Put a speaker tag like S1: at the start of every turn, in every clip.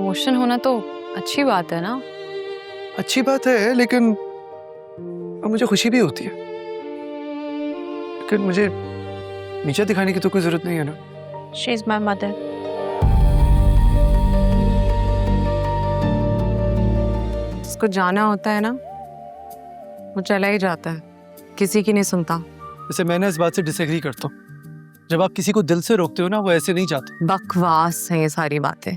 S1: Emotion होना तो अच्छी बात है ना।
S2: अच्छी बात है, लेकिन अब मुझे खुशी भी होती है। लेकिन मुझे नीचे दिखाने की तो कोई जरूरत नहीं है ना।
S1: She is my mother. जिसको जाना होता है ना वो चला ही जाता है, किसी की नहीं सुनता।
S2: वैसे मैं ना इस बात से डिसएग्री करता हूँ। जब आप किसी को दिल से रोकते हो ना, वो ऐसे नहीं जाते।
S1: बकवास है ये सारी बातें।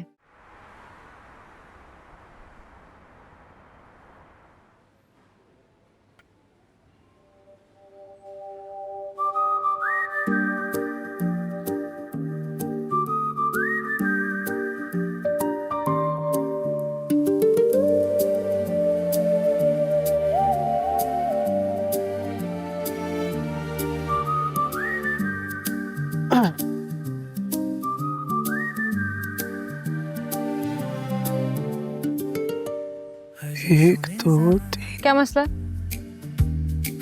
S2: एक दो तीन।
S1: क्या मसला है?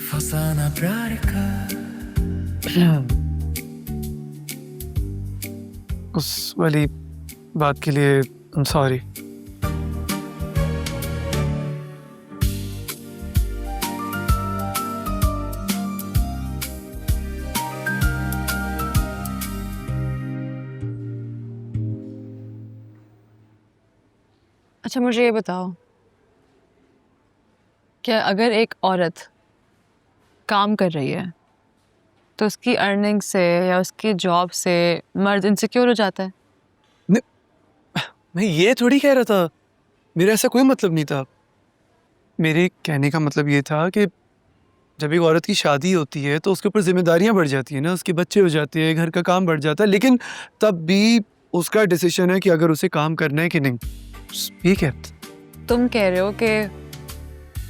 S3: फसाना प्यार का।
S2: उस वाली बात के लिए सॉरी।
S1: अच्छा मुझे ये बताओ, क्या अगर एक औरत काम कर रही है तो उसकी अर्निंग से या उसकी जॉब से मर्द इनसिक्योर हो जाता है?
S2: मैं ये थोड़ी कह रहा था, मेरा ऐसा कोई मतलब नहीं था। मेरे कहने का मतलब ये था कि जब एक औरत की शादी होती है तो उसके ऊपर जिम्मेदारियां बढ़ जाती है ना, उसके बच्चे हो जाते हैं, घर का काम बढ़ जाता है, लेकिन तब भी उसका डिसीजन है कि अगर उसे काम करना है कि नहीं। ठीक है।
S1: तुम कह रहे हो कि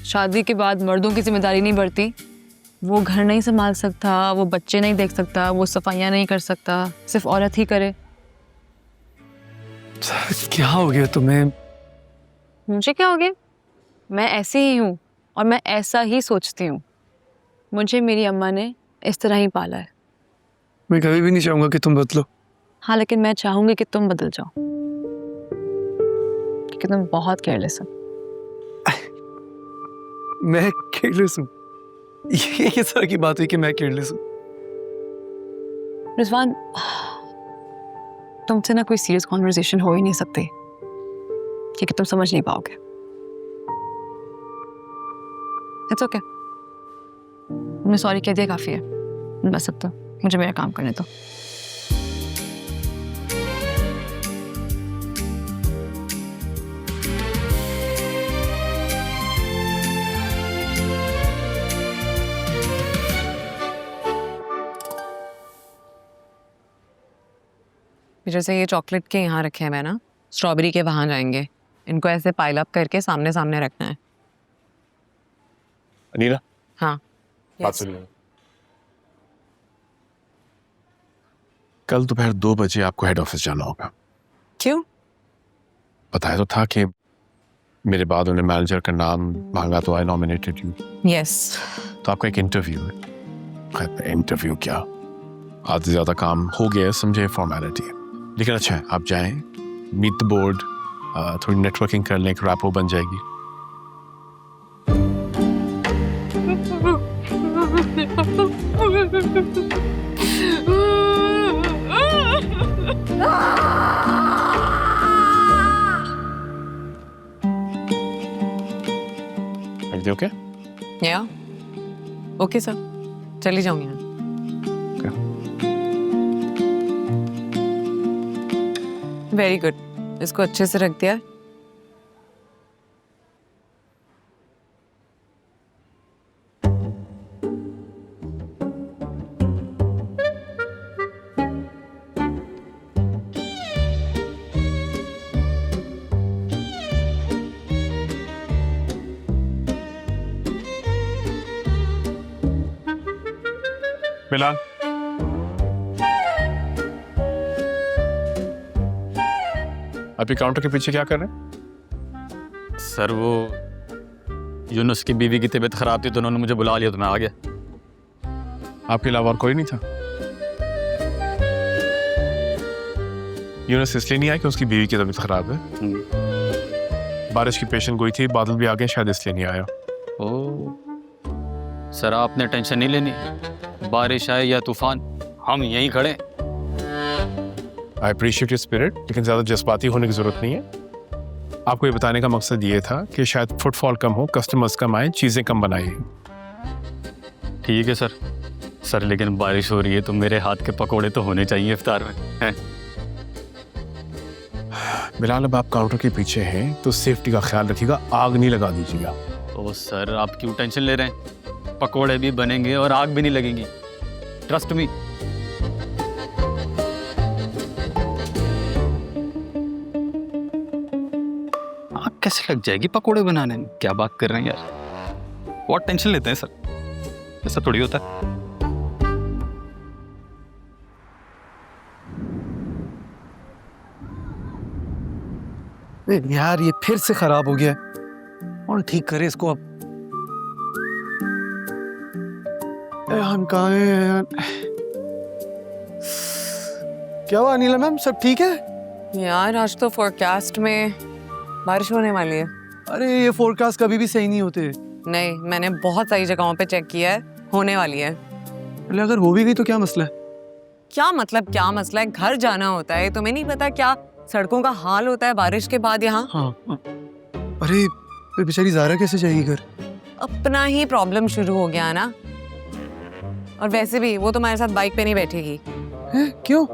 S1: शादी के बाद मर्दों की जिम्मेदारी नहीं बढ़ती, वो घर नहीं संभाल सकता, वो बच्चे नहीं देख सकता, वो सफाइयाँ नहीं कर सकता, सिर्फ औरत ही करे।
S2: क्या हो गया तुम्हें?
S1: मुझे क्या हो गया? मैं ऐसी ही हूँ और मैं ऐसा ही सोचती हूँ। मुझे मेरी अम्मा ने इस तरह ही पाला है।
S2: मैं कभी भी नहीं चाहूंगा कि तुम बदलो।
S1: हाँ, लेकिन मैं चाहूंगी कि तुम बदल जाओ, क्योंकि तुम बहुत केयरलेस हो।
S2: मैं केयरलेस हूँ? ये किस तरह की बात हुई कि मैं केयरलेस हूँ?
S1: रिजवान, तुमसे ना कोई सीरियस कॉन्वर्सेशन हो ही नहीं सकती, क्योंकि तुम समझ नहीं पाओगे। इट्स ओके, तुमने सॉरी कह दिया, काफी है। बस अब तो मुझे मेरा काम करने दो। जैसे ये चॉकलेट के यहाँ रखे हैं, मैं ना स्ट्रॉबेरी के वहां जाएंगे। इनको ऐसे पाइल अप करके सामने सामने रखना है।
S4: अनीला,
S1: हाँ।
S4: बात सुनिए। कल दोपहर 2 बजे आपको हेड ऑफिस जाना होगा।
S1: क्यों?
S4: बताया तो था कि मेरे बाद उन्हें मैनेजर का नाम मांगा तो आई नॉमिनेटेड यू।
S1: यस।
S4: तो आपका एक इंटरव्यू है। खैर, इंटरव्यू क्या, आधे से ज्यादा काम हो गया, समझे, फॉर्मेलिटी है। लेकिन अच्छा है, आप जाएं, मीट द बोर्ड, थोड़ी नेटवर्किंग कर लें, एक रैपो बन जाएगी। ओके?
S1: या ओके सर, चली जाऊंगी मैं। वेरी गुड, इसको अच्छे से रख दिया।
S4: बिलाल, आप ये काउंटर के पीछे क्या कर रहे हैं?
S5: सर वो यूनुस की बीवी की तबीयत खराब थी तो उन्होंने मुझे बुला लिया तो मैं आ गया।
S4: आपके अलावा और कोई नहीं था? यूनुस इसलिए नहीं आया कि उसकी बीवी की तबीयत खराब है? बारिश की पेशेंट गोई थी, बादल भी आ गए, शायद इसलिए नहीं आया।
S5: ओ सर, आपने टेंशन नहीं लेनी, बारिश आए या तूफान हम यहीं खड़े।
S4: आई अप्रिशिएट योर स्पिरिट, लेकिन ज़्यादा जज्बाती होने की ज़रूरत नहीं है। आपको ये बताने का मकसद ये था कि शायद फुटफॉल कम हो, कस्टमर्स कम आए, चीज़ें कम बनाई।
S5: ठीक है सर, लेकिन बारिश हो रही है तो मेरे हाथ के पकोड़े तो होने चाहिए इफ्तार में, हैं?
S4: बिलाल, अब आप काउंटर के पीछे हैं तो सेफ्टी का ख्याल रखिएगा, आग नहीं लगा दीजिएगा।
S5: ओ सर, आप क्यों टेंशन ले रहे हैं? पकोड़े भी बनेंगे और आग भी नहीं लगेगी, ट्रस्ट मी। आग कैसे लग जाएगी पकोड़े बनाने में? क्या बात कर रहे हैं यार, बहुत टेंशन लेते हैं सर, ऐसा थोड़ी होता है।
S2: यार ये फिर से खराब हो गया, कौन ठीक करे इसको अब? हम कहाँ हैं यार? क्या हुआ अनिला मैम, सब ठीक है?
S1: यार आज तो फोरकास्ट में बारिश होने वाली है।
S2: अरे ये फोरकास्ट कभी भी सही नहीं होते।
S1: नहीं, मैंने बहुत सारी जगहों पे चेक किया है, होने वाली है।
S2: अरे अगर हो भी गई तो क्या मसला है?
S1: क्या मतलब क्या मसला है? घर जाना होता है, तुम्हें नहीं पता क्या सड़कों का हाल होता है बारिश के बाद यहाँ।
S2: हाँ। अरे फिर बेचारी ज़ारा कैसे जाएगी घर?
S1: अपना ही प्रॉब्लम शुरू हो गया ना। और वैसे भी वो तुम्हारे साथ बाइक पे नहीं बैठेगी।
S2: हैं? क्यों?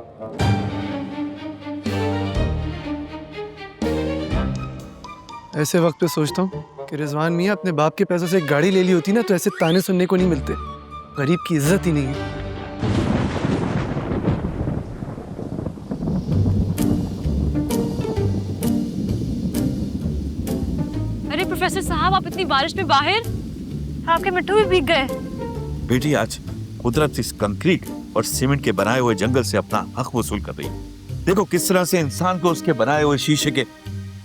S2: ऐसे वक्त पे सोचता हूँ कि रिजवान मियाँ अपने बाप के पैसों से एक गाड़ी ले ली होती ना तो ऐसे ताने सुनने को नहीं मिलते। गरीब की इज्जत ही नहीं है।
S1: अरे प्रोफेसर साहब, आप इतनी बारिश में बाहर, आपके मिट्टू भी भीग गए।
S3: बेटी आज कुदरत इस कंक्रीट और सीमेंट के बनाए हुए जंगल से अपना हक वसूल कर रही है। देखो किस तरह से इंसान को उसके बनाए हुए शीशे के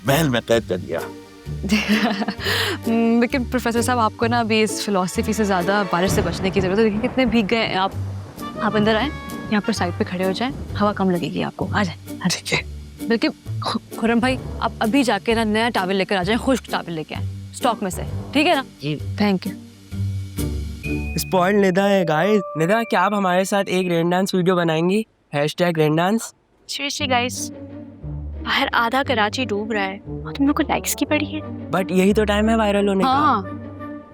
S3: महल में कैद कर दिया।
S1: लेकिन प्रोफेसर साहब, आपको ना अभी इस फिलॉसफी से ज़्यादा बारिश से बचने की ज़रूरत है। देखिए कितने भीग गए आप। आप अंदर आए, यहाँ पर साइड पे खड़े हो जाएं, हवा कम लगेगी आपको। आ जाए। ठीक है। बल्कि खुरम भाई, आप अभी जाके ना नया टॉवल लेकर आ जाएं, खुश्क टॉवल लेके आए स्टॉक में से, ठीक है ना? जी थैंक यू।
S6: स्पॉइल्ड निदा है गाइस। निदा, क्या आप हमारे साथ एक रेन डांस वीडियो बनाएंगी? #Rain dance.
S7: सीरियसली गाइस, बाहर आधा कराची डूब रहा है और तुम लोग को लाइक्स की पड़ी है।
S6: बट यही तो टाइम है वायरल होने
S7: हाँ,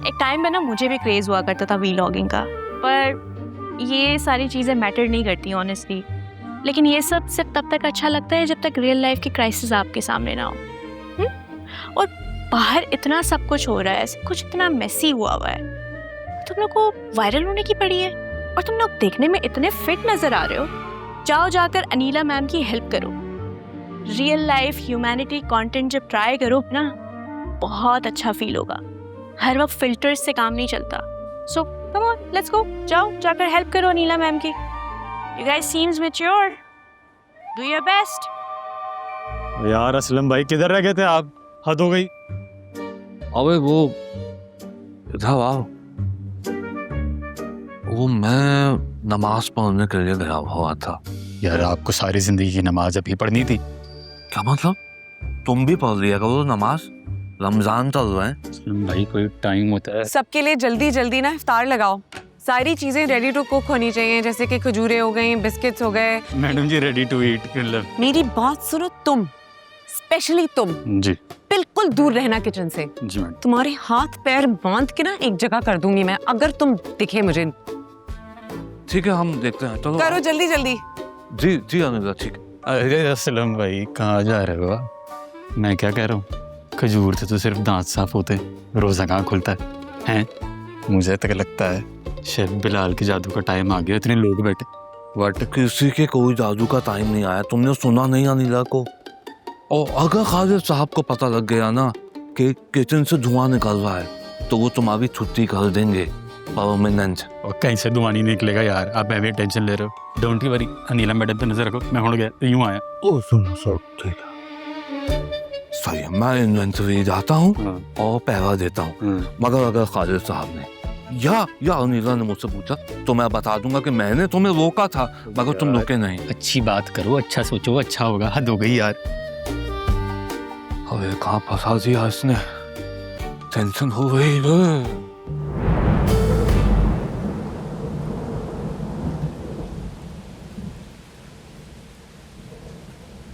S7: एक टाइम में ना मुझे भी क्रेज हुआ करता था वीलॉगिंग का, पर ये सारी चीज़ें मैटर नहीं करती ऑनेस्टली। लेकिन ये सब सिर्फ तब तक अच्छा लगता है जब तक रियल लाइफ की क्राइसिस आपके सामने ना हो। और बाहर इतना सब कुछ हो रहा है, सब कुछ इतना मेसी हुआ हुआ है, तुम लोग को वायरल होने की पड़ी है। और तुम लोग देखने में इतने फिट नजर आ रहे हो। जाओ जाकर अनीला मैम की हेल्प करो। रियल लाइफ ह्यूमैनिटी कंटेंट जब ट्राई करो ना, बहुत अच्छा फील होगा। हर वक्त फिल्टर्स से काम नहीं चलता। सो कम ऑन, लेट्स गो। जाओ जाकर हेल्प करो अनीला मैम की। You guys seems mature, do your best.
S5: यार असलम भाई, किधर रह गए थे आप? हद हो गई।
S8: अबे वो इधर आओ। वो मैं नमाज पढ़ने के लिए गया हुआ था।
S5: यार आपको सारी जिंदगी की नमाज अभी पढ़नी थी।
S8: क्या मतलब? तुम भी पढ़ लिया करो नमाज, रमजान चल रहा है।
S5: असलम भाई, कोई टाइम होता है।
S1: सबके लिए जल्दी जल्दी ना इफ्तार लगाओ। सारी चीजें रेडी टू कुक होनी चाहिए, जैसे कि खजूरें हो गई, बिस्किट्स हो गए।
S5: Madam ji ready to eat.
S1: मेरी बात सुनो, तुम स्पेशली तुम
S5: जी
S1: बिल्कुल दूर रहना किचन से।
S5: जी मैडम।
S1: तुम्हारे हाथ पैर बांध के ना एक जगह कर दूंगी मैं, अगर तुम दिखे मुझे।
S8: ठीक है, हम देखते हैं। चलो
S1: करो जल्दी जल्दी।
S8: जी जी अनिला, ठीक।
S5: अरे असलम भाई, कहाँ जा रहे हो? मैं क्या कह रहा हूँ, खजूर से तो सिर्फ दांत साफ होते, रोज़ा कहाँ खुलता है? मुझे तक लगता है शेफ बिलाल के जादू का टाइम आ गया, इतने लोग बैठे।
S8: बट किसी के कोई जादू का टाइम नहीं आया। तुमने सुना नहीं अनिला को? और अगर खालिद साहब को पता लग गया ना कि किचन से धुआं निकल रहा है तो वो तुम्हारी छुट्टी कर देंगे परमानेंट।
S5: और कहीं से धुआं नहीं निकलेगा यार, आप मैं भी टेंशन ले रहे हो। डोंट वरी, अनीला मैडम पे नजर रखो। मैं उड़ गया, यूं आया।
S8: ओ सुनो सर, ठीक है, सही है। मैं इन्वेंटरी जाता हूँ और पहरा देता हूँ। मगर अगर खालिद साहब ने या अनिला ने मुझसे पूछा तो मैं बता दूंगा कि मैंने तुम्हें रोका था मगर तुम रुके नहीं।
S5: अच्छी बात करो, अच्छा सोचो, अच्छा होगा। हद हो गई यार।
S8: अरे कहाँ फंसा दिया इसने, टेंशन हो गई है।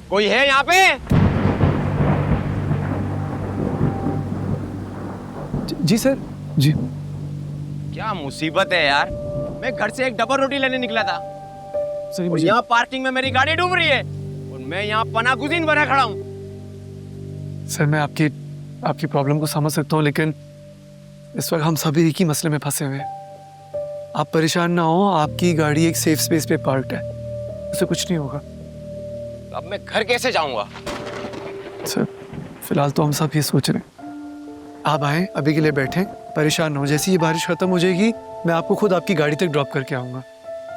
S6: कोई है यहाँ पे?
S2: जी सर, जी।
S6: क्या मुसीबत है यार, मैं घर से एक डबल रोटी लेने निकला था
S2: सर
S6: और
S2: मुझे
S6: यहाँ पार्किंग में मेरी गाड़ी डूब रही है और मैं यहाँ पनागुज़ीन बना खड़ा हूँ।
S2: सर मैं आपकी प्रॉब्लम को समझ सकता हूँ, लेकिन इस वक्त हम सभी एक ही मसले में फंसे हुए हैं। आप परेशान ना हो, आपकी गाड़ी एक सेफ स्पेस पे पार्क्ड है, उसे कुछ नहीं होगा।
S6: अब मैं घर कैसे जाऊंगा?
S2: सर फिलहाल तो हम सब ये सोच रहे हैं। आप आए, अभी के लिए बैठें, परेशान ना हो। जैसे ये बारिश खत्म हो जाएगी मैं आपको खुद आपकी गाड़ी तक ड्रॉप करके आऊँगा।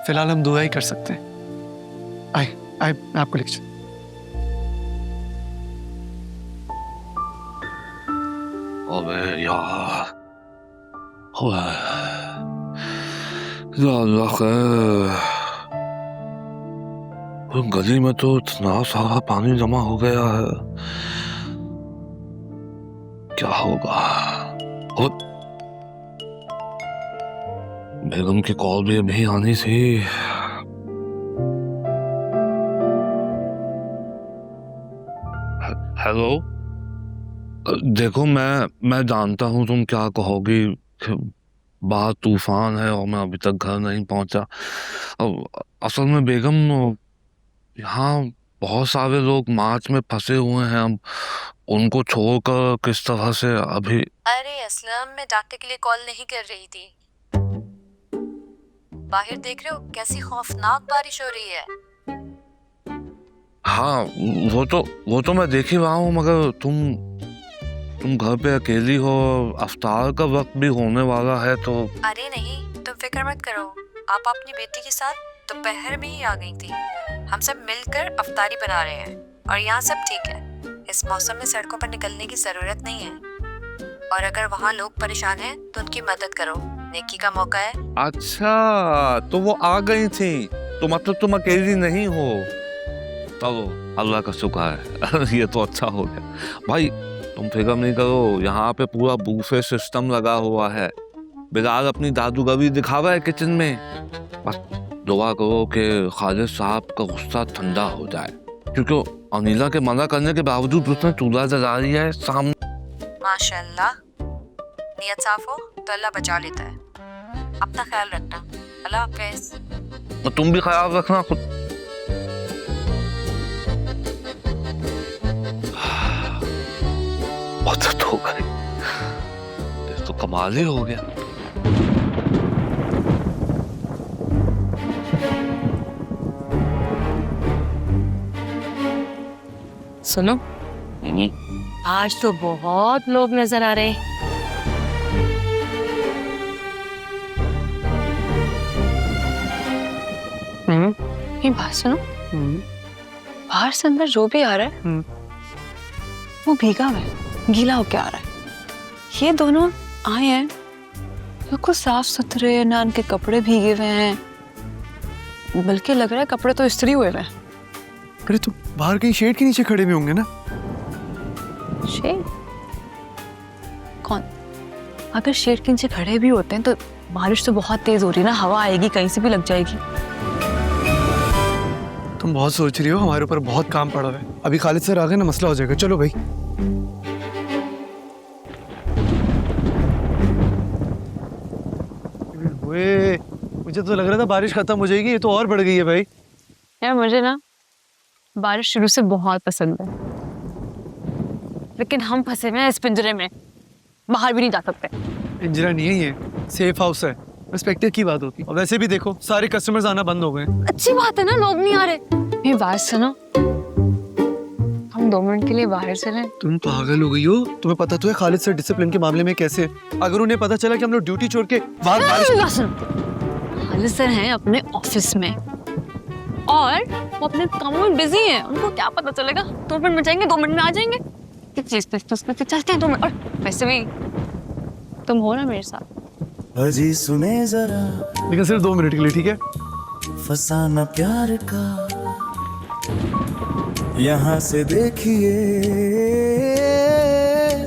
S2: फिलहाल हम दुआ ही कर सकते हैं। आए आए, मैं आपको लेके चलूँ।
S8: अबे यार, अल्लाह खैर, गली में तो इतना सारा पानी जमा हो गया है, क्या होगा? और बेगम की कॉल भी अभी आनी थी। हेलो, देखो मैं जानता हूँ तुम क्या कहोगी कि बाहर तूफान है और मैं अभी तक घर नहीं पहुंचा। असल में बेगम, यहाँ बहुत सारे लोग मार्च में फंसे हुए हैं, हम उनको छोड़कर किस तरह से अभी।
S1: अरे असलम, मैं डॉक्टर के लिए कॉल नहीं कर रही थी। बाहर देख रहे हो कैसी खौफनाक बारिश हो रही है।
S8: हाँ वो तो मैं देख ही रहा हूँ, मगर तुम घर पे अकेली हो, अफ्तार का वक्त भी होने वाला है तो।
S1: अरे नहीं, तुम फिक्र मत करो, आप अपनी बेटी के साथ दोपहर में ही आ गई थी। हम सब मिलकर अफ्तारी बना रहे हैं और यहाँ सब ठीक है। इस मौसम में सड़कों पर निकलने की जरूरत नहीं है, और अगर वहाँ लोग परेशान हैं तो उनकी मदद करो, नेकी का मौका है।
S8: अच्छा, तो वो आ गई थी, तो मतलब तुम अकेली नहीं हो। चलो अल्लाह का शुक्र है। ये तो अच्छा हो गया भाई। तुम फिक्र नहीं करो, यहाँ पे पूरा बूफे सिस्टम लगा हुआ है। बिलाल अपनी जादूगरी दिखावा है किचन में। बस दुआ करो कि खालिद साहब का गुस्सा ठंडा हो जाए, क्योंकि अनिला के मना करने के बावजूद उसने चूल्हा जला दिया है सामने।
S1: माशाल्लाह, नियत साफ हो तो अल्लाह बचा लेता है। अपना ख्याल रखना, अल्लाह हाफिज़।
S8: तो तुम भी ख्याल रखना खुद। मदद हो गई, ये तो कमाल ही हो गया।
S7: सुनो, आज तो बहुत लोग नजर आ रहे हैं। ये बात सुनो, बाहर से अंदर जो भी आ रहा है वो भीगा हुआ है, गीला होके आ रहा है। ये दोनों आए हैं, बिल्कुल साफ सुथरे, ना उनके कपड़े भीगे हुए हैं, बल्कि लग रहा है कपड़े तो इस्त्री हुए हैं।
S2: अरे तुम बाहर कहीं शेड के नीचे खड़े भी होंगे ना?
S7: शेड? कौन? अगर शेड के नीचे खड़े भी होते हैं तो बारिश तो बहुत तेज हो रही है ना, हवा आएगी, कहीं से भी लग जाएगी।
S2: तुम बहुत सोच रही हो, हमारे ऊपर बहुत काम पड़ा है। अभी खालिद सर आ गए ना, मसला हो जाएगा। चलो भाई। मुझे तो लग रहा था बारिश खत्म हो जाएगी, ये तो और बढ़ गई है भाई।
S7: यार मुझे ना बारिश शुरू से बहुत पसंद है, लेकिन हम फंसे हुए हैं इस पिंजरे में, बाहर भी नहीं जा सकते।
S2: पिंजरा नहीं है ये, सेफ हाउस है। रिस्पेक्टेड की बात होती है। और वैसे भी देखो, सारे कस्टमर्स आना बंद हो गए।
S7: अच्छी बात है ना, लोग नहीं आ रहे। मेरी बात सुनो, हम 2 मिनट के लिए बाहर चलें।
S2: तुम पागल हो गई हो? तुम्हें पता तो है खालिद सर डिसिप्लिन के मामले में कैसे। अगर उन्हें पता चला कि हम लोग ड्यूटी छोड़ के बाहर बारिश।
S7: खालिद सर हैं अपने ऑफिस में और वो अपने कामों में बिजी हैं, उनको क्या पता चलेगा? 2 मिनट में जाएंगे, 2 मिनट में आ जाएंगे। चलते हैं 2 मिनट। और वैसे भी तुम हो ना मेरे साथ।
S9: अजी सुने जरा,
S2: लेकिन सिर्फ 2 मिनट के लिए, ठीक है?
S9: फसाना प्यार का यहाँ से देखिए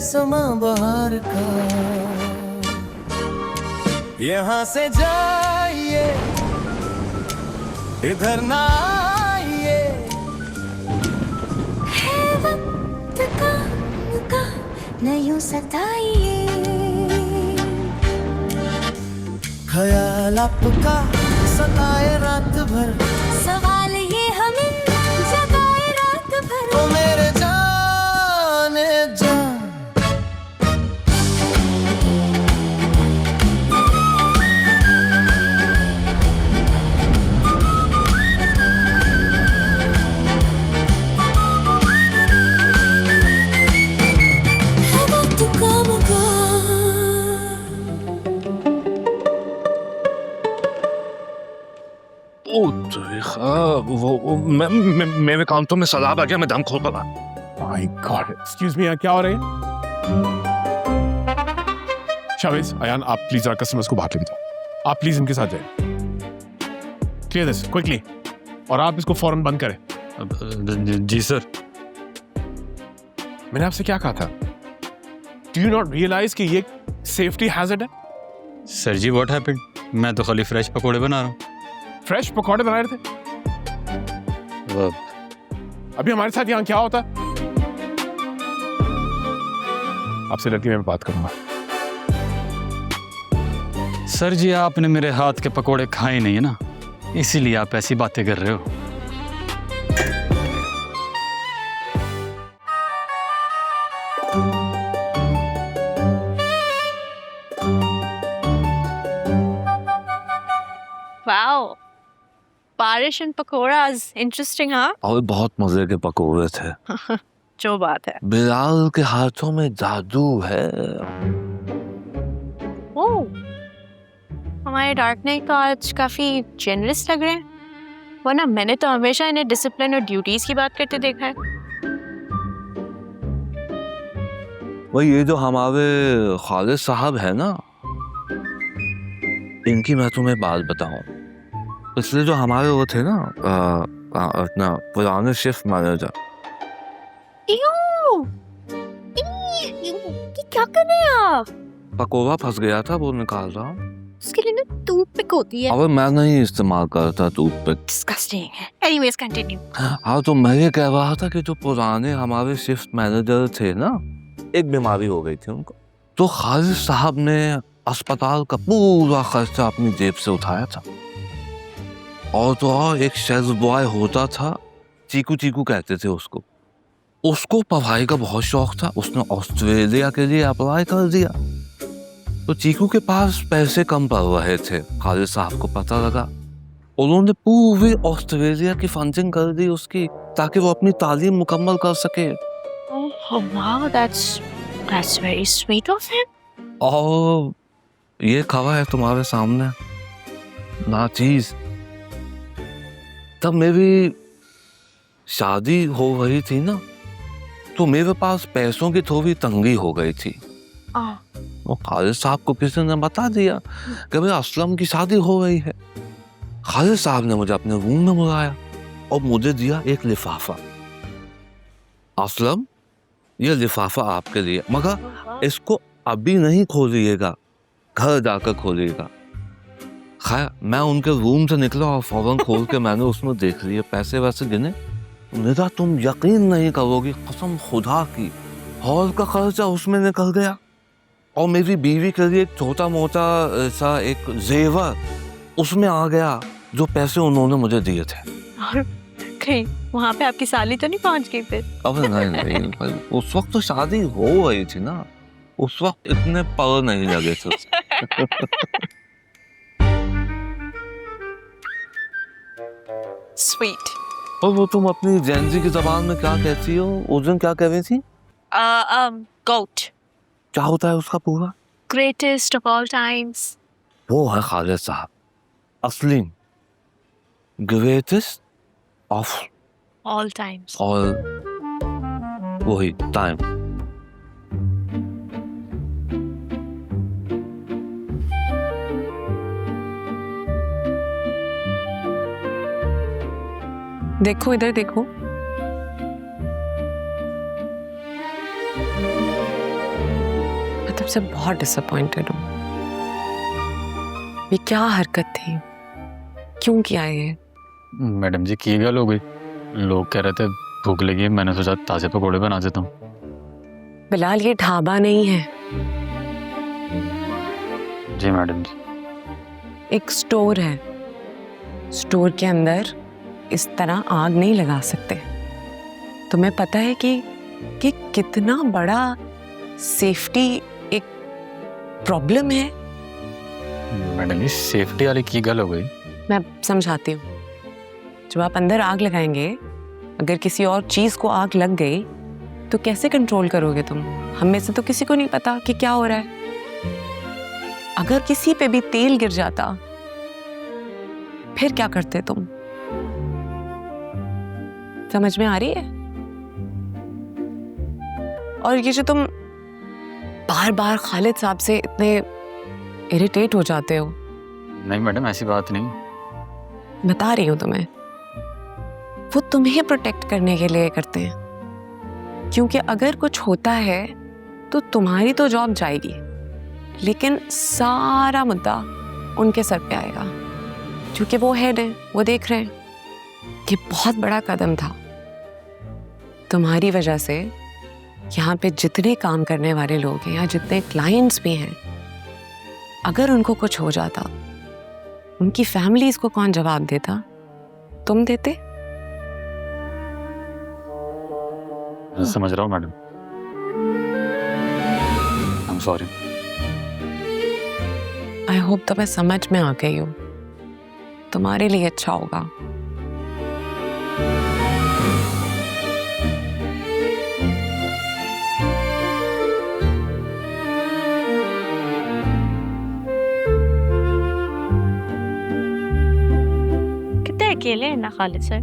S9: समा बहार का। यहाँ से जाइए, इधर ना आइए,
S10: है वक्त का न यूं सताइए।
S9: ख्याल आपका सताए रात भर,
S10: सवाल ये हमें जगाए रात भर।
S9: ओ मेरे जाने जा।
S10: है वक्त का मगा।
S8: वो मेरे काउंटर में सलाब आ गया, मैं दम खोल पड़ा।
S4: माय गॉड, एक्सक्यूज मी, क्या हो रहा है? शाविज, अयान, आप प्लीज जरा कस्टमर्स को बाहर लेके जाओ। आप प्लीज इनके साथ जाइए। क्लियर दिस क्विकली, और आप इसको फौरन बंद करें।
S5: जी सर।
S4: मैंने आपसे क्या कहा था? डू यू नॉट रियलाइज कि ये सेफ्टी हैजर्ड है?
S5: Sir ji what happened? मैं तो खाली फ्रेश पकोड़े बना रहा हूँ।
S4: फ्रेश पकौड़े बना रहे थे? अभी हमारे साथ यहाँ क्या होता? आपसे लड़की मैं बात करूंगा।
S5: सर जी आपने मेरे हाथ के पकोड़े खाए नहीं है ना, इसीलिए आप ऐसी बातें कर रहे हो।
S7: वाओ, बारिश एंड पकोड़ाज, इंटरेस्टिंग। हाँ,
S8: और बहुत मजे के पकौड़े थे।
S7: जो बात है।
S8: बिलाल के हाथों में जादू है।
S7: ओह, हमारे डार्क नाइट तो आज काफी जेनरस लग रहे हैं, वरना मैंने तो हमेशा इन्हें डिसिप्लिन और ड्यूटीज की बात करते देखा है।
S8: वो ये जो हमारे खालिद साहब है ना, इनकी मैं तुम्हें बात बताऊं। इसलिए जो हमारे वो थे ना, अपना पुराने शिफ्ट मैनेजर,
S7: क्या कर रहे हैं आप?
S8: पकोड़ा फंस गया था, वो निकाल रहा हूँ।
S7: उसके लिए ना टूथपिक होती है।
S8: अब मैं नहीं इस्तेमाल करता टूथपिक।
S7: डिस्गस्टिंग है। Anyways continue.
S8: हाँ, तो मैं ये कह रहा था कि जो पुराने हमारे शिफ्ट मैनेजर थे ना, एक बीमारी हो गई थी उनको, तो खालिद साहब ने अस्पताल का पूरा खर्चा अपनी जेब से उठाया था। और तो और एक शेल्फ बॉय होता था, चीकू चीकू कहते थे उसको। उसको पढ़ाई का बहुत शौक था, उसने ऑस्ट्रेलिया के लिए अप्लाई कर दिया। तो चीकू के पास पैसे कम पड़ रहे थे, खालिद साहब को पता लगा। उन्होंने पूरी ऑस्ट्रेलिया की फंडिंग कर दी उसकी, ताकि वो अपनी तालीम मुकम्मल कर सके।
S7: Oh wow, that's very sweet of him.
S8: और ये खबर है तुम्हारे सामने ना चीज। तब मेरी शादी हो गई थी ना, तो मेरे पास पैसों की थोड़ी तंगी हो गई थी। और खालिद साहब को किसी ने बता दिया कि भाई असलम की शादी हो गई है। खालिद साहब ने मुझे अपने रूम में बुलाया और मुझे दिया एक लिफाफा। असलम, ये लिफाफा आपके लिए, मगर इसको अभी नहीं खोलिएगा, घर जाकर खोलिएगा। खैर, मैं उनके रूम से निकला और फौरन खोल के मैंने उसमें देख लिए, पैसे वैसे गिने। निदा, तुम यकीन नहीं करोगी, कसम खुदा की, हॉल का खर्चा उसमें निकल गया। और मेरी बीवी के लिए एक छोटा मोटा सा एक जेवर उसमें आ गया, जो पैसे उन्होंने मुझे दिए थे।
S7: और कहीं वहाँ पे आपकी साली तो नहीं पहुँच गई फिर?
S8: अब नहीं, उस वक्त तो शादी हो गई थी ना, उस वक्त इतने पर नहीं लगे थे।
S7: स्वीट।
S8: और वो तुम अपनी जेंजी की जबान में क्या कहती हो? उस दिन क्या कह रही थी?
S7: गोट।
S8: क्या होता है उसका पूरा?
S7: Greatest of all times.
S8: वो है खालिद साहब, असली greatest of
S7: all times.
S8: All, वही टाइम।
S1: देखो इधर देखो।
S11: आपसे बहुत डिसअपॉइंटेड हूँ। ये क्या हरकत थी, क्यों किया ये?
S5: मैडम जी की गल हो गई, लोग कह रहे थे भूख लगी है, मैंने सोचा ताजे पकौड़े बना देता हूँ।
S11: बिलाल ये ढाबा नहीं है,
S5: जी मैडम जी।
S11: एक स्टोर है। स्टोर के अंदर इस तरह आग नहीं लगा सकते। तुम्हें पता है कि कितना बड़ा सेफ्टी एक प्रॉब्लम है।
S5: मैडम जी सेफ्टी वाली की गल हो गई।
S11: मैं समझाती हूँ। जब आप अंदर आग लगाएंगे, अगर किसी और चीज को आग लग गई तो कैसे कंट्रोल करोगे तुम? हम में से तो किसी को नहीं पता कि क्या हो रहा है। अगर किसी पे भी तेल गिर जाता फिर क्या करते तुम? समझ में आ रही है? और ये जो तुम बार बार खालिद साहब से इतने इरिटेट हो जाते हो।
S5: नहीं मैडम ऐसी बात नहीं।
S11: बता रही हूँ तुम्हें, वो तुम्हें प्रोटेक्ट करने के लिए करते हैं, क्योंकि अगर कुछ होता है तो तुम्हारी तो जॉब जाएगी, लेकिन सारा मुद्दा उनके सर पे आएगा, क्योंकि वो हेड है, वो देख रहे हैं। ये बहुत बड़ा कदम था। तुम्हारी वजह से यहाँ पे जितने काम करने वाले लोग हैं या जितने क्लाइंट्स भी हैं, अगर उनको कुछ हो जाता, उनकी फैमिलीज को कौन जवाब देता? तुम देते?
S5: समझ रहा हूँ madam, I am sorry.
S11: I hope तुम्हें समझ में आ गई हो, तुम्हारे लिए अच्छा होगा।
S7: कितने अकेले हैं ना खालिद सर?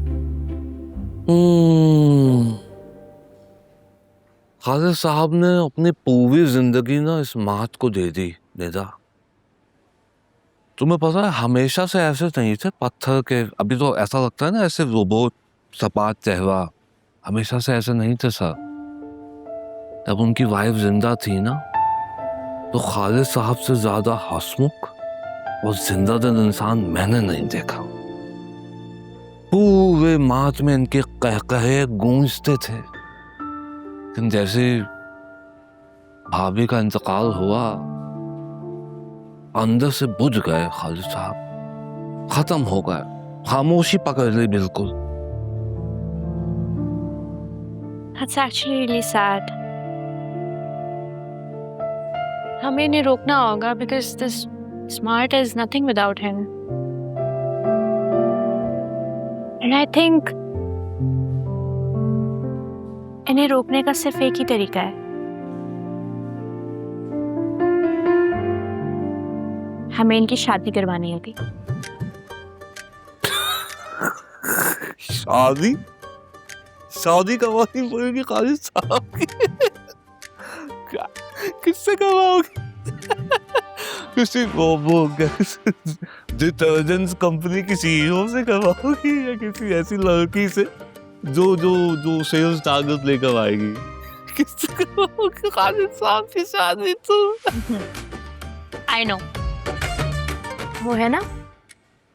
S8: खालिद साहब ने अपनी पूरी जिंदगी ना इस मात को दे दी। निदा, तुम्हें पता है हमेशा से ऐसे नहीं थे पत्थर के। अभी तो ऐसा लगता है ना ऐसे रोबोट सपाट चेहरा, हमेशा से ऐसे नहीं थे सर। जब उनकी वाइफ जिंदा थी ना, तो खालिद साहब से ज्यादा हंसमुख और जिंदा दिल इंसान मैंने नहीं देखा। पूरे मात में इनके कहकहे गूंजते थे, लेकिन जैसे भाभी का इंतकाल हुआ, अंदर से बुझ गए खालिद साहब, खत्म हो गए, खामोशी पकड़ ली बिल्कुल।
S7: That's actually really sad. हमें इन्हें रोकना होगा because this smart is nothing without him. And I think इन्हें रोकने का सिर्फ एक ही तरीका है, हमें इनकी शादी करवानी होगी।
S8: शादी? शादी करवानी पड़ेगी खालिद साहब की? किससे करवाओगी? किसी डिटर्जेंट्स कंपनी की सीईओ से करवाओगी या किसी ऐसी लड़की से जो सेल्स टारगेट लेकर आएगी? किससे करवाओगी खालिद साहब की शादी? तो
S7: I know. वो है ना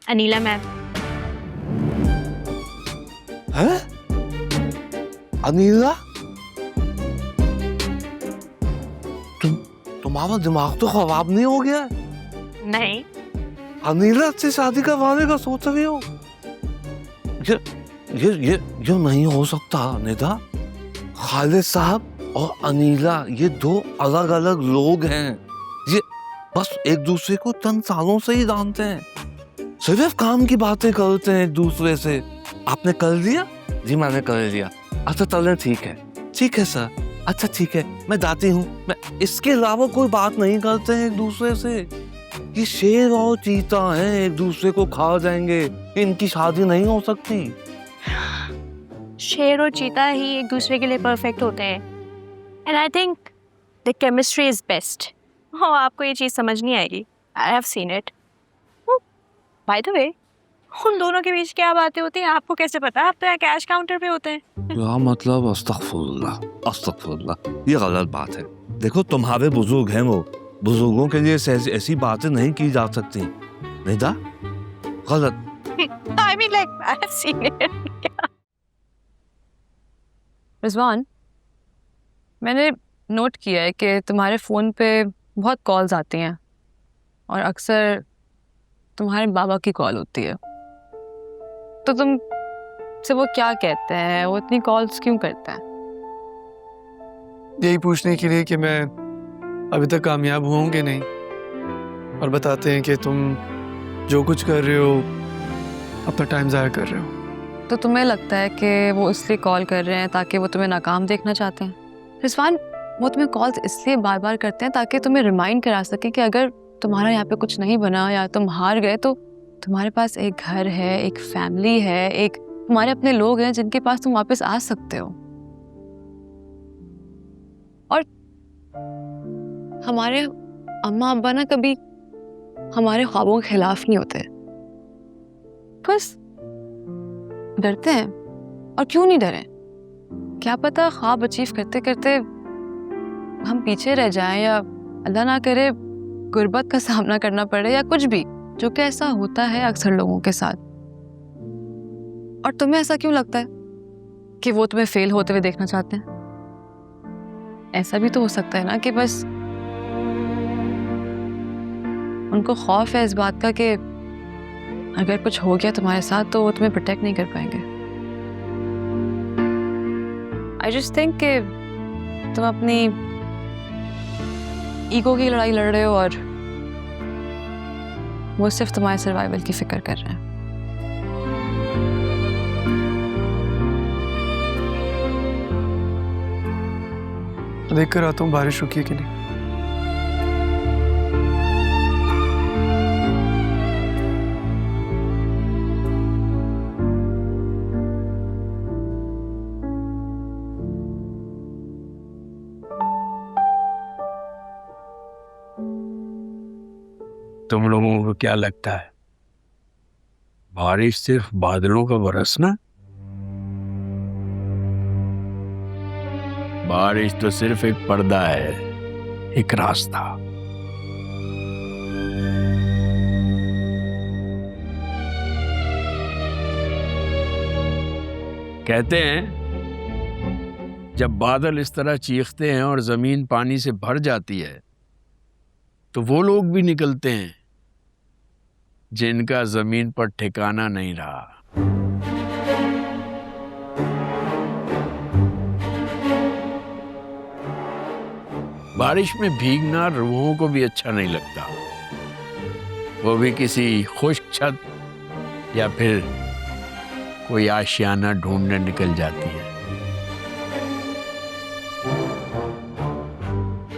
S7: अनीला मैम।
S8: हैं? अनीला? तुम्हारा दिमाग तो खराब नहीं हो गया?
S7: नहीं।
S8: अनीला से शादी करवाने का सोच रही हो? ये नहीं हो सकता निदा। खालिद साहब और अनीला ये दो अलग अलग लोग हैं। ये बस एक दूसरे को चंद सालों से ही जानते हैं, सिर्फ काम की बातें करते हैं एक दूसरे से। आपने कर लिया? जी मैंने कर लिया। अच्छा चलें, ठीक है सर, अच्छा ठीक है, मैं जाती हूँ। मैं इसके अलावा कोई बात नहीं करते हैं एक दूसरे से। ये शेर और चीता हैं, एक दूसरे को खा जाएंगे, इनकी शादी नहीं हो सकती।
S7: शेर और चीता ही एक दूसरे के लिए परफेक्ट होते हैं। And I think the chemistry is best. हाँ, आपको ये चीज़ समझ नहीं आएगी। I have seen it. By the way, उन दोनों के बीच क्या बातें होती हैं आपको कैसे पता? आप तो यहाँ कैश काउंटर पे होते हैं।
S8: क्या मतलब? अस्तगफुरुल्लाह, ये गलत बात है। देखो तुम्हारे बुजुर्ग हैं वो, बुजुर्गों के लिए ऐसी बातें नहीं की जा सकती। निदा गलत।
S7: I mean, like, I have seen it.
S1: Rizwan, मैंने नोट किया है कि तुम्हारे फ़ोन पे बहुत कॉल्स आती हैं और अक्सर तुम्हारे बाबा की कॉल होती है। तो तुम से वो क्या कहते हैं, वो इतनी कॉल्स क्यों करते हैं?
S2: यही पूछने के लिए कि मैं अभी तक कामयाब हुआ हूं कि नहीं, और बताते हैं कि तुम जो कुछ कर रहे हो अपना टाइम ज़ाया कर रहे हो।
S1: तो तुम्हें लगता है कि वो इसलिए कॉल कर रहे हैं ताकि वो तुम्हें नाकाम देखना चाहते हैं? रिजवान, वो तुम्हें कॉल्स इसलिए बार बार करते हैं ताकि तुम्हें रिमाइंड करा सकें कि अगर तुम्हारा यहाँ पे कुछ नहीं बना या तुम हार गए तो तुम्हारे पास एक घर है, एक फैमिली है, एक तुम्हारे अपने लोग हैं जिनके पास तुम वापस आ सकते हो। और हमारे अम्मा अब्बा ना कभी हमारे ख्वाबों के खिलाफ नहीं होते, बस डरते हैं। और क्यों नहीं डरे? क्या पता ख्वाब अचीव करते करते हम पीछे रह जाएं या अल्लाह ना करे गुर्बत का सामना करना पड़े या कुछ भी, जो कि ऐसा होता है अक्सर लोगों के साथ। और तुम्हें ऐसा क्यों लगता है कि वो तुम्हें फेल होते हुए देखना चाहते हैं? ऐसा भी तो हो सकता है ना कि बस उनको खौफ है इस बात का कि अगर कुछ हो गया तुम्हारे साथ तो वो तुम्हें प्रोटेक्ट नहीं कर पाएंगे। आई जस्ट थिंक कि तुम अपनी ईगो की लड़ाई लड़ रहे हो और वो सिर्फ तुम्हारे सर्वाइवल की फिक्र कर रहे हैं।
S2: देख कर आता हूँ बारिश रुकी है कि नहीं।
S12: तुम लोगों को क्या लगता है बारिश सिर्फ बादलों का बरसना? बारिश तो सिर्फ एक पर्दा है, एक रास्ता। कहते हैं जब बादल इस तरह चीखते हैं और जमीन पानी से भर जाती है तो वो लोग भी निकलते हैं जिनका जमीन पर ठिकाना नहीं रहा। बारिश में भीगना रूहों को भी अच्छा नहीं लगता, वो भी किसी खुश्क छत या फिर कोई आशियाना ढूंढने निकल जाती है।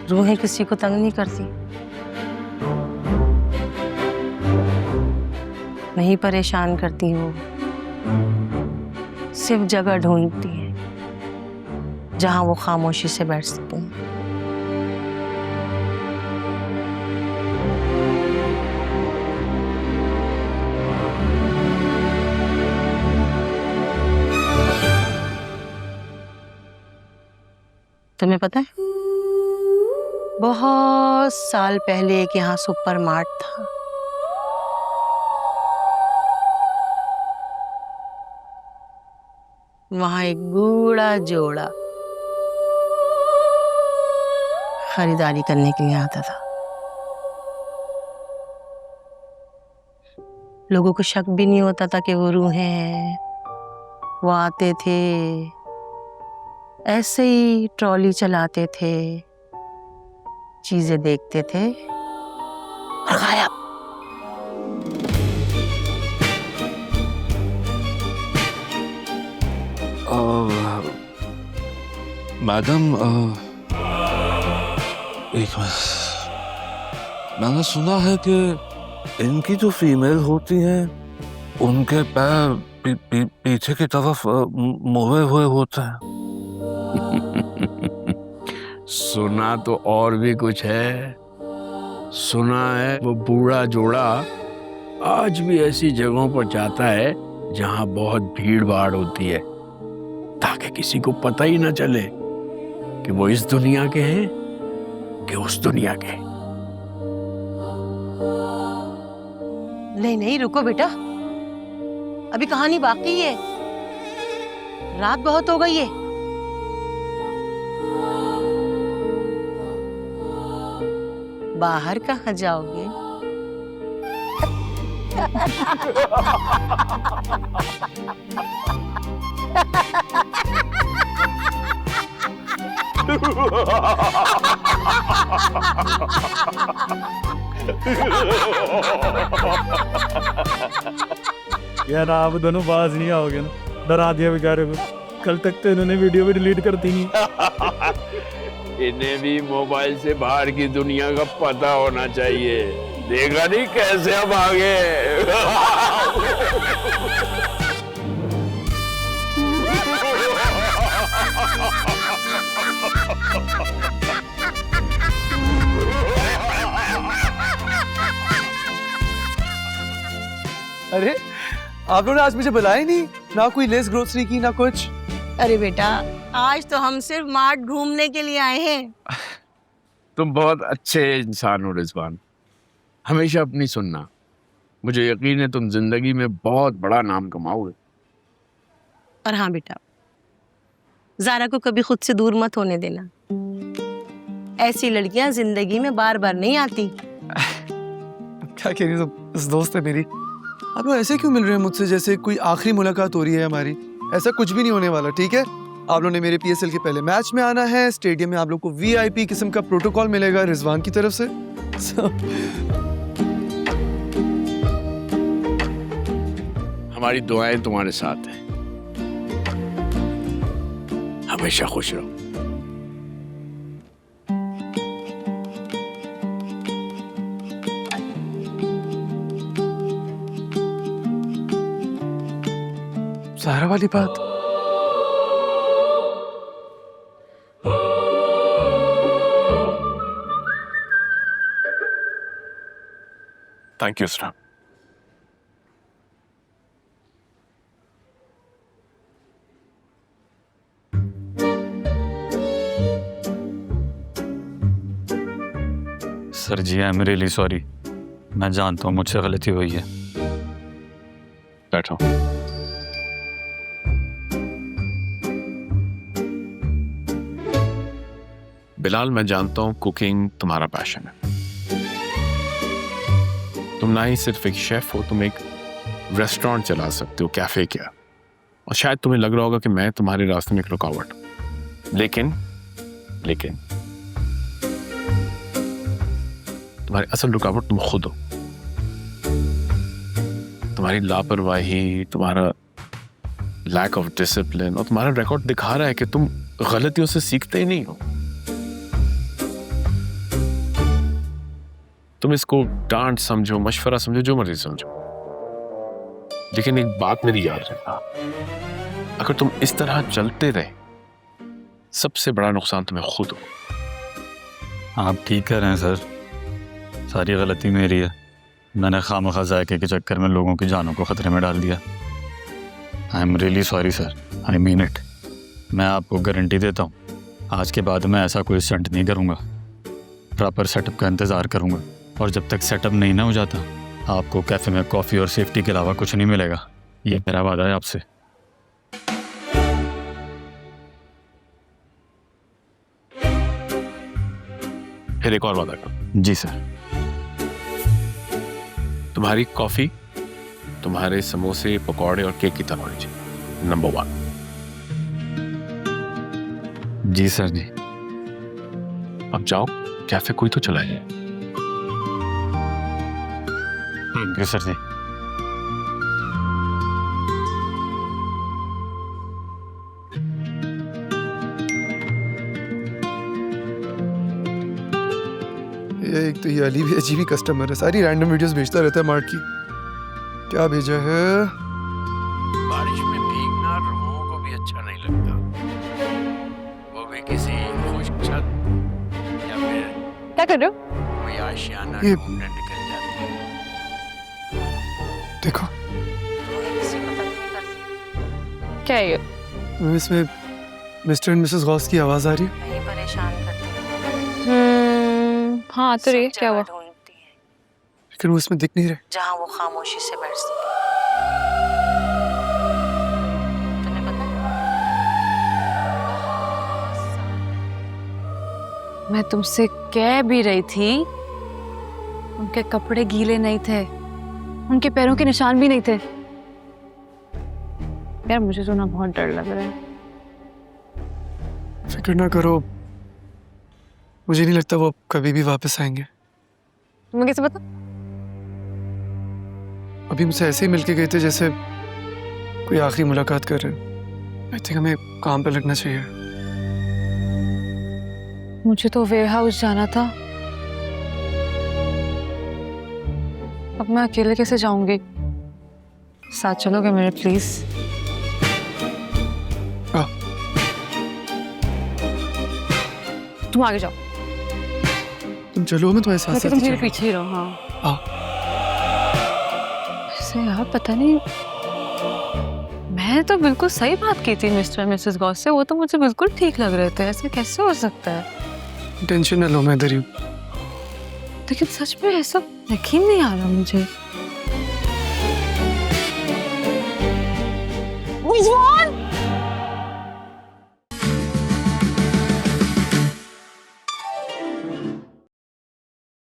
S13: रूहें किसी को तंग नहीं करती, नहीं परेशान करती, वो सिर्फ जगह ढूंढती है जहां वो खामोशी से बैठ सकते हैं। तुम्हें पता है बहुत साल पहले एक यहाँ सुपर मार्ट था। वहां एक बूढ़ा जोड़ा खरीदारी करने के लिए आता था। लोगों को शक भी नहीं होता था कि वो रूहें हैं। वो आते थे, ऐसे ही ट्रॉली चलाते थे, चीजें देखते थे और गायब।
S8: मैडम एक मिनट, मैंने सुना है कि इनकी जो फीमेल होती हैं उनके पैर पीछे की तरफ मुड़े हुए होते हैं।
S12: सुना तो और भी कुछ है। सुना है वो बूढ़ा जोड़ा आज भी ऐसी जगहों पर जाता है जहां बहुत भीड़ भाड़ होती है, ताकि किसी को पता ही ना चले कि वो इस दुनिया के हैं कि उस दुनिया के।
S13: नहीं नहीं, रुको बेटा, अभी कहानी बाकी है, रात बहुत हो गई है। बाहर कहाँ जाओगे?
S14: यार आप दोनों बाज नहीं आओगे ना, डरा दिया बेचारे को। कल तक तो इन्होंने वीडियो भी डिलीट कर दी नहीं।
S12: इन्हें भी मोबाइल से बाहर की दुनिया का पता होना चाहिए। देखा नहीं कैसे हम आगे।
S2: अरे आप लोगों ने आज मुझे बुलाया ही नहीं, ना कोई लेस ग्रोसरी की ना कुछ।
S13: अरे बेटा, आज तो हम सिर्फ मार्ट घूमने के लिए आए हैं।
S12: तुम बहुत अच्छे इंसान हो रिजवान, हमेशा अपनी सुनना। मुझे यकीन है तुम जिंदगी में बहुत बड़ा नाम कमाओगे।
S13: और हाँ बेटा, ज़ारा को कभी खुद से दूर मत होने देना। ऐसी लड़कियां जिंदगी में बार बार नहीं आती।
S2: क्या कह रही हो, इस दोस्त है मेरी। आप लोग ऐसे क्यों मिल रहे हैं मुझसे जैसे कोई आखिरी मुलाकात हो रही है हमारी? ऐसा कुछ भी नहीं होने वाला, ठीक है? आप लोगों ने मेरे PSL के पहले मैच में आना है। स्टेडियम में आप लोग को VIP किस्म का प्रोटोकॉल मिलेगा रिजवान की तरफ से।
S12: हमारी दुआएं तुम्हारे साथ हैं, हमेशा खुश रहो।
S2: ज़ारा वाली बात
S4: thank you sir.
S5: Sir ji, I am really sorry. मैं जानता हूँ मुझसे गलती हुई है।
S4: बैठो। बिलाल, मैं जानता हूँ कुकिंग तुम्हारा पैशन है। तुम ना ही सिर्फ एक शेफ हो, तुम एक रेस्टोरेंट चला सकते हो, कैफे क्या। और शायद तुम्हें लग रहा होगा कि मैं तुम्हारे रास्ते में एक रुकावट, लेकिन तुम्हारी असल रुकावट तुम खुद हो। तुम्हारी लापरवाही, तुम्हारा लैक ऑफ डिसिप्लिन और तुम्हारा रिकॉर्ड दिखा रहा है कि तुम गलतियों से सीखते ही नहीं हो। तुम इसको डांट समझो, मशवरा समझो, जो मर्जी समझो, लेकिन एक बात मेरी याद रखना, अगर तुम इस तरह चलते रहे, सबसे बड़ा नुकसान तुम्हें खुद हो।
S5: आप ठीक कह रहे हैं सर, सारी गलती मेरी है। मैंने खामखा जायके के चक्कर में लोगों की जानों को खतरे में डाल दिया। आई am really sorry sir, I mean it. मैं आपको गारंटी देता हूँ, आज के बाद मैं ऐसा कोई स्टंट नहीं करूँगा। प्रॉपर सेटअप का इंतज़ार करूँगा, और जब तक सेटअप नहीं ना हो जाता, आपको कैफ़े में कॉफ़ी और सेफ्टी के अलावा कुछ नहीं मिलेगा। ये मेरा वादा है आपसे।
S4: फिर एक और वादा करो।
S5: जी सर।
S4: तुम्हारी कॉफी, तुम्हारे समोसे, पकौड़े और केक की तरह होनी चाहिए, नंबर 1।
S5: जी सर जी।
S4: अब जाओ, कैफे कोई तो चलाइए।
S5: थैंक यू सर जी।
S2: एक तो ये अली भी अजीब ही कस्टमर है, सारी रैंडम वीडियोस भेजता रहता है मार्ट की। क्या भेजा है?
S12: बारिश में भीगना रूहों को भी अच्छा नहीं लगता, वो भी किसी खुश्क छत या फिर
S1: क्या कर रहे हो?
S12: कोई आशियाना
S2: ये-
S12: ढूंढने निकल जाती है।
S2: देखो
S1: क्या है ये?
S2: इसमें मिस्टर एंड मिसेस गौस की आवाज आ रही है।
S13: नहीं परेशान करते।
S1: हाँ तो रे क्या हुआ?
S2: लेकिन वो इसमें दिख नहीं रहे।
S13: जहाँ वो खामोशी से बैठ सके। तुम्हें पता है?
S1: मैं तुमसे कह भी रही थी, उनके कपड़े गीले नहीं थे, उनके पैरों के निशान भी नहीं थे। यार मुझे तो ना बहुत डर लग रहा है।
S2: फिक्र ना करो, मुझे नहीं लगता वो कभी भी वापस आएंगे।
S1: तुम्हें कैसे पता?
S2: अभी मुझसे ऐसे ही मिलके गए थे जैसे कोई आखिरी मुलाकात कर रहे हैं। आई थिंक हमें काम पे लगना चाहिए।
S1: मुझे तो वेयर हाउस जाना था, अब मैं अकेले कैसे जाऊंगी? साथ चलोगे मेरे प्लीज? तुम आगे जाओ।
S2: तुम चलो, मैं तुम्हारे साथ
S1: तुम मेरे पीछे ही रहो। हाँ वैसे यार पता नहीं, मैं तो बिल्कुल सही बात की थी मिस्टर और मिसेस गॉस से, वो तो मुझे बिल्कुल ठीक लग रहे थे। ऐसे कैसे हो सकता है?
S2: टेंशन न लो, मैं इधर ही हूँ।
S1: लेकिन सच में ऐसा यकीन नहीं आ रहा मुझे।